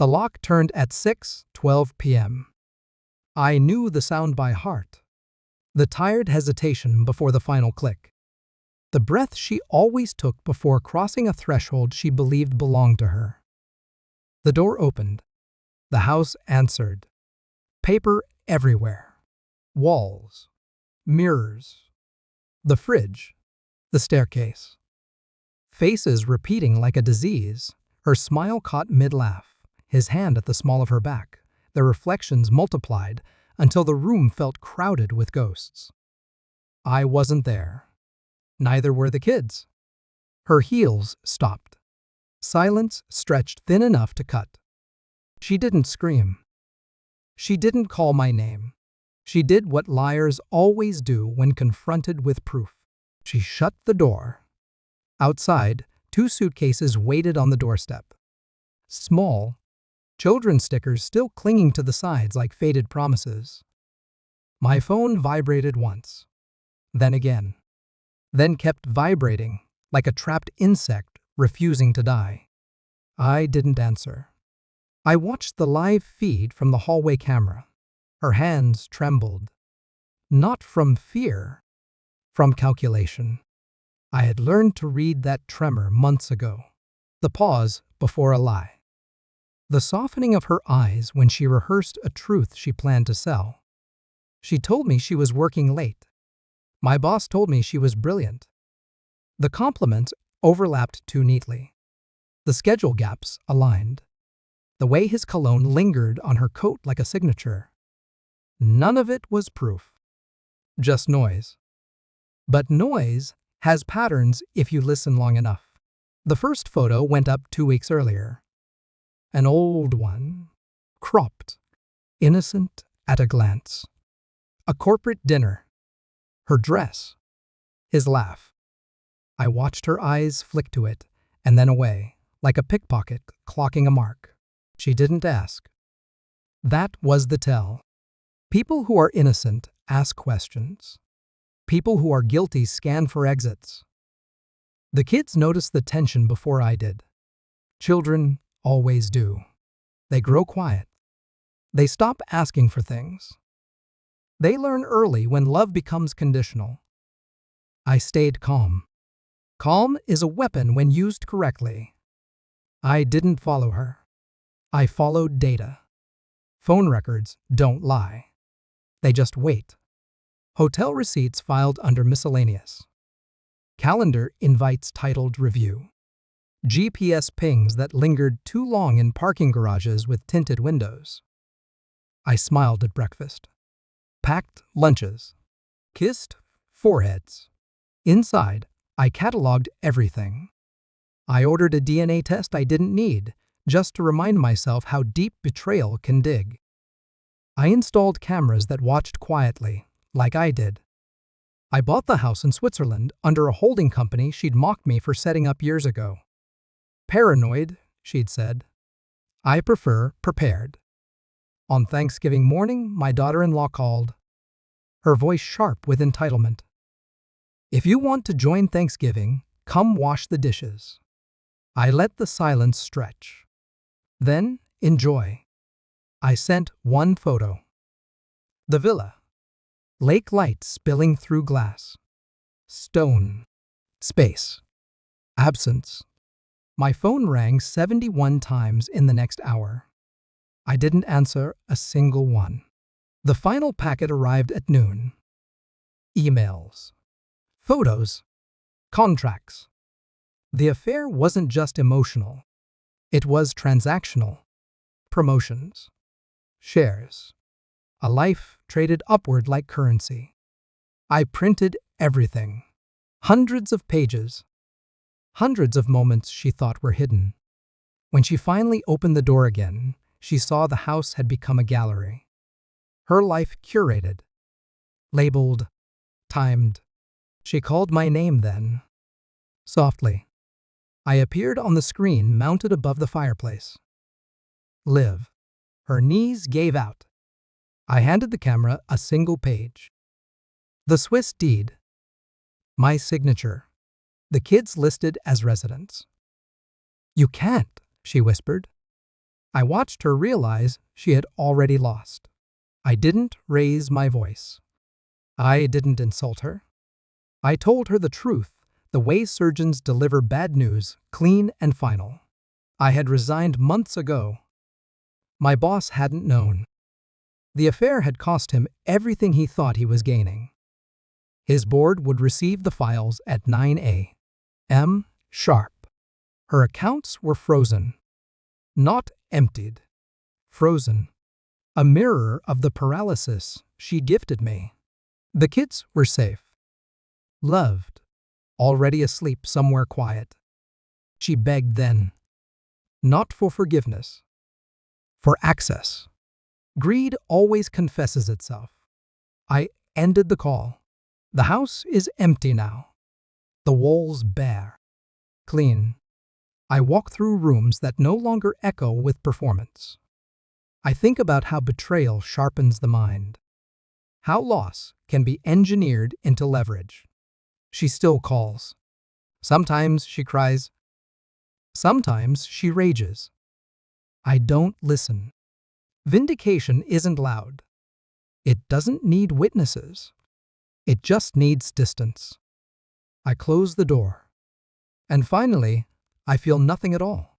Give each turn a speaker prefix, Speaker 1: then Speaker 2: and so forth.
Speaker 1: The lock turned at 6:12 p.m. I knew the sound by heart. The tired hesitation before the final click. The breath she always took before crossing a threshold she believed belonged to her. The door opened. The house answered. Paper everywhere. Walls. Mirrors. The fridge. The staircase. Faces repeating like a disease. Her smile caught mid-laugh, his hand at the small of her back. The reflections multiplied until the room felt crowded with ghosts. I wasn't there. Neither were the kids. Her heels stopped. Silence stretched thin enough to cut. She didn't scream. She didn't call my name. She did what liars always do when confronted with proof. She shut the door. Outside, 2 suitcases waited on the doorstep. Small, children's stickers still clinging to the sides like faded promises. My phone vibrated once, then again, then kept vibrating like a trapped insect refusing to die. I didn't answer. I watched the live feed from the hallway camera. Her hands trembled. Not from fear, from calculation. I had learned to read that tremor months ago. The pause before a lie. The softening of her eyes when she rehearsed a truth she planned to sell. She told me she was working late. My boss told me she was brilliant. The compliments overlapped too neatly. The schedule gaps aligned. The way his cologne lingered on her coat like a signature. None of it was proof. Just noise. But noise has patterns if you listen long enough. The first photo went up 2 weeks earlier. An old one, cropped, innocent at a glance. A corporate dinner. Her dress. His laugh. I watched her eyes flick to it and then away, like a pickpocket clocking a mark. She didn't ask. That was the tell. People who are innocent ask questions. People who are guilty scan for exits. The kids noticed the tension before I did. Children always do. They grow quiet. They stop asking for things. They learn early when love becomes conditional. I stayed calm. Calm is a weapon when used correctly. I didn't follow her. I followed data. Phone records don't lie. They just wait. Hotel receipts filed under miscellaneous. Calendar invites titled review. GPS pings that lingered too long in parking garages with tinted windows. I smiled at breakfast. Packed lunches. Kissed foreheads. Inside, I cataloged everything. I ordered a DNA test I didn't need, just to remind myself how deep betrayal can dig. I installed cameras that watched quietly, like I did. I bought the house in Switzerland under a holding company she'd mocked me for setting up years ago. Paranoid, she'd said. I prefer prepared. On Thanksgiving morning, my daughter-in-law called, her voice sharp with entitlement. If you want to join Thanksgiving, come wash the dishes. I let the silence stretch. Then, enjoy. I sent one photo. The villa. Lake lights spilling through glass. Stone. Space. Absence. My phone rang 71 times in the next hour. I didn't answer a single one. The final packet arrived at noon. Emails. Photos. Contracts. The affair wasn't just emotional. It was transactional. Promotions. Shares. A life traded upward like currency. I printed everything. Hundreds of pages. Hundreds of moments she thought were hidden. When she finally opened the door again, she saw the house had become a gallery. Her life curated. Labeled. Timed. She called my name then. Softly. I appeared on the screen mounted above the fireplace. Live. Her knees gave out. I handed the camera a single page. The Swiss deed. My signature. The kids listed as residents. You can't, she whispered. I watched her realize she had already lost. I didn't raise my voice. I didn't insult her. I told her the truth, the way surgeons deliver bad news, clean and final. I had resigned months ago. My boss hadn't known. The affair had cost him everything he thought he was gaining. His board would receive the files at 9 a.m. sharp. Her accounts were frozen. Not emptied. Frozen. A mirror of the paralysis she gifted me. The kids were safe. Loved. Already asleep somewhere quiet. She begged then. Not for forgiveness. For access. Greed always confesses itself. I ended the call. The house is empty now. The walls bare. Clean. I walk through rooms that no longer echo with performance. I think about how betrayal sharpens the mind. How loss can be engineered into leverage. She still calls. Sometimes she cries. Sometimes she rages. I don't listen. Vindication isn't loud. It doesn't need witnesses. It just needs distance. I close the door. And finally, I feel nothing at all.